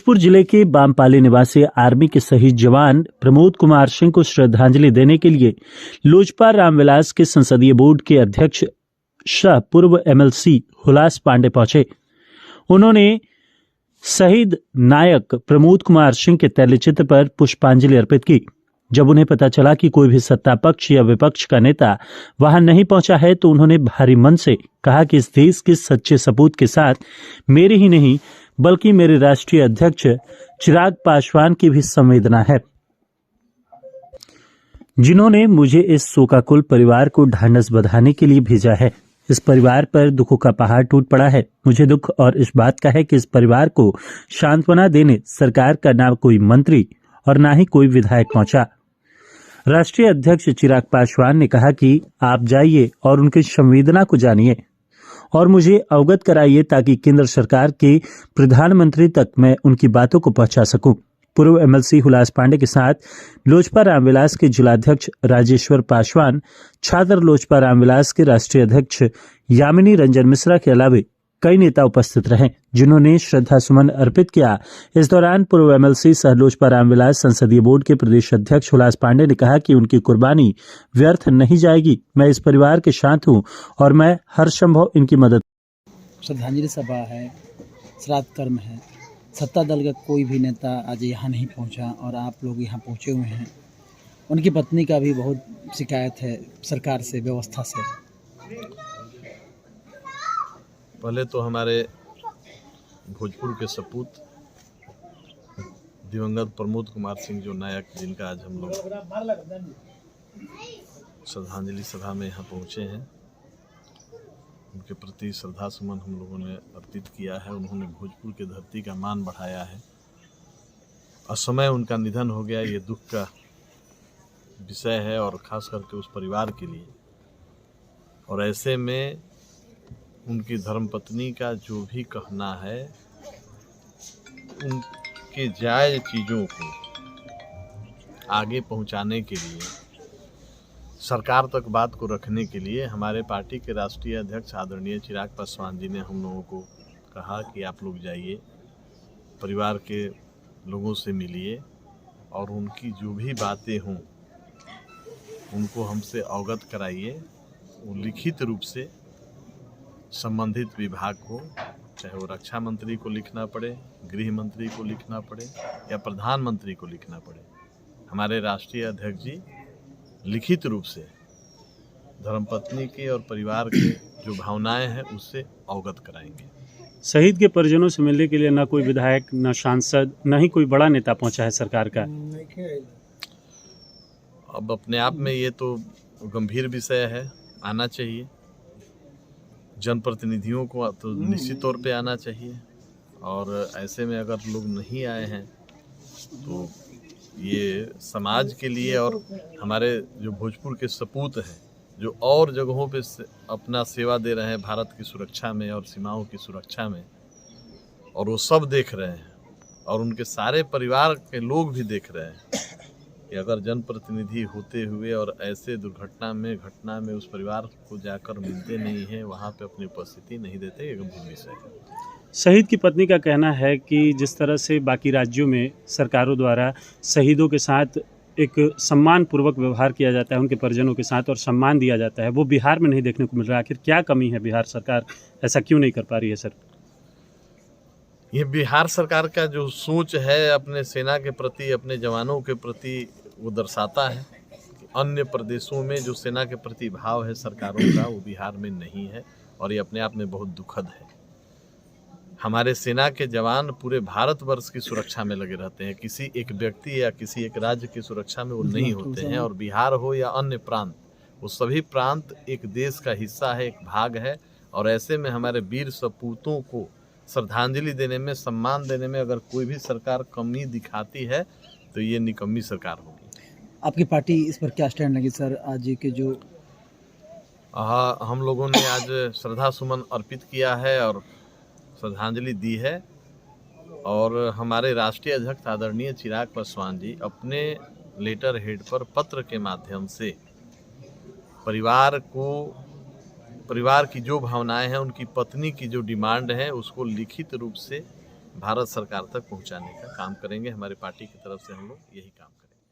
भोजपुर जिले के बामपाली निवासी आर्मी के शहीद जवान प्रमोद कुमार सिंह को श्रद्धांजलि देने के लिए लोजपा रामविलास के संसदीय बोर्ड के अध्यक्ष सह पूर्व एमएलसी हुलास पांडे पहुंचे। उन्होंने शहीद नायक प्रमोद कुमार सिंह के तैलचित्र पर पुष्पांजलि अर्पित की। जब उन्हें पता चला कि कोई भी सत्ता पक्ष या विपक्ष का नेता वहां नहीं पहुंचा है तो उन्होंने भारी मन से कहा कि इस देश के सच्चे सपूत के साथ मेरे ही नहीं बल्कि मेरे राष्ट्रीय अध्यक्ष चिराग पासवान की भी संवेदना है, जिन्होंने मुझे इस शोकाकुल परिवार को ढांढस बंधाने के लिए भेजा है। इस परिवार पर दुखों का पहाड़ टूट पड़ा है। मुझे दुख और इस बात का है कि इस परिवार को सांत्वना देने सरकार का ना कोई मंत्री और ना ही कोई विधायक पहुंचा। राष्ट्रीय अध्यक्ष चिराग पासवान ने कहा कि आप जाइए और उनकी संवेदना को जानिए और मुझे अवगत कराइए ताकि केंद्र सरकार के प्रधानमंत्री तक मैं उनकी बातों को पहुंचा सकूं। पूर्व एमएलसी हुलास पांडे के साथ लोजपा रामविलास के जिलाध्यक्ष राजेश्वर पासवान, छात्र लोजपा रामविलास के राष्ट्रीय अध्यक्ष यामिनी रंजन मिश्रा के अलावा कई नेता उपस्थित रहे, जिन्होंने श्रद्धा सुमन अर्पित किया। इस दौरान पूर्व एमएलसी सह लोजपा रामविलास संसदीय बोर्ड के प्रदेश अध्यक्ष हुलास पांडे ने कहा कि उनकी कुर्बानी व्यर्थ नहीं जाएगी। मैं इस परिवार के साथ हूं और मैं हर संभव इनकी मदद। श्रद्धांजलि सभा है, श्राद्ध कर्म है। सत्ता दल का कोई भी नेता आज यहाँ नहीं पहुँचा और आप लोग यहाँ पहुँचे हुए हैं। उनकी पत्नी का भी बहुत शिकायत है सरकार से, व्यवस्था से। पहले तो हमारे भोजपुर के सपूत दिवंगत प्रमोद कुमार सिंह जो नायक, जिनका आज हम लोग श्रद्धांजलि सभा में यहाँ पहुँचे हैं, उनके प्रति श्रद्धा सुमन हम लोगों ने अर्पित किया है। उन्होंने भोजपुर की धरती का मान बढ़ाया है। असमय उनका निधन हो गया, ये दुख का विषय है और ख़ास करके उस परिवार के लिए। और ऐसे में उनकी धर्मपत्नी का जो भी कहना है, उनके जायज़ चीज़ों को आगे पहुंचाने के लिए, सरकार तक बात को रखने के लिए हमारे पार्टी के राष्ट्रीय अध्यक्ष आदरणीय चिराग पासवान जी ने हम लोगों को कहा कि आप लोग जाइए, परिवार के लोगों से मिलिए और उनकी जो भी बातें हों उनको हमसे अवगत कराइए। वो लिखित रूप से संबंधित विभाग को, चाहे वो रक्षा मंत्री को लिखना पड़े, गृह मंत्री को लिखना पड़े या प्रधानमंत्री को लिखना पड़े, हमारे राष्ट्रीय अध्यक्ष जी लिखित रूप से धर्मपत्नी के और परिवार के जो भावनाएं हैं उससे अवगत कराएंगे। शहीद के परिजनों से मिलने के लिए न कोई विधायक, न सांसद, न ही कोई बड़ा नेता पहुंचा है सरकार का। अब अपने आप में ये तो गंभीर विषय है, आना चाहिए। जनप्रतिनिधियों को तो निश्चित तौर पे आना चाहिए और ऐसे में अगर लोग नहीं आए हैं तो ये समाज के लिए और हमारे जो भोजपुर के सपूत हैं, जो और जगहों पे अपना सेवा दे रहे हैं भारत की सुरक्षा में और सीमाओं की सुरक्षा में, और वो सब देख रहे हैं और उनके सारे परिवार के लोग भी देख रहे हैं कि अगर जनप्रतिनिधि होते हुए और ऐसे घटना में उस परिवार को जाकर मिलते नहीं हैं, वहाँ पे अपनी उपस्थिति नहीं देते, ये गंभीर विषय है। शहीद की पत्नी का कहना है कि जिस तरह से बाकी राज्यों में सरकारों द्वारा शहीदों के साथ एक सम्मान पूर्वक व्यवहार किया जाता है, उनके परिजनों के साथ, और सम्मान दिया जाता है, वो बिहार में नहीं देखने को मिल रहा है। आखिर क्या कमी है? बिहार सरकार ऐसा क्यों नहीं कर पा रही है सर? ये बिहार सरकार का जो सोच है अपने सेना के प्रति, अपने जवानों के प्रति, वो दर्शाता है कि अन्य प्रदेशों में जो सेना के प्रति भाव है सरकारों का, वो बिहार में नहीं है और ये अपने आप में बहुत दुखद है। हमारे सेना के जवान पूरे भारतवर्ष की सुरक्षा में लगे रहते हैं, किसी एक व्यक्ति या किसी एक राज्य की सुरक्षा में वो नहीं होते हैं। और बिहार हो या अन्य प्रांत, वो सभी प्रांत एक देश का हिस्सा है, एक भाग है। और ऐसे में हमारे वीर सपूतों को श्रद्धांजलि देने में, सम्मान देने में अगर कोई भी सरकार कमी दिखाती है तो ये निकम्मी सरकार होगी। आपकी पार्टी इस पर क्या स्टैंड लगी सर? आज के जो हम लोगों ने आज श्रद्धा सुमन अर्पित किया है और श्रद्धांजलि दी है। और हमारे राष्ट्रीय अध्यक्ष आदरणीय चिराग पासवान जी अपने लेटर हेड पर पत्र के माध्यम से परिवार की जो भावनाएं हैं, उनकी पत्नी की जो डिमांड है, उसको लिखित रूप से भारत सरकार तक पहुंचाने का काम करेंगे। हमारी पार्टी की तरफ से हम लोग यही काम करेंगे।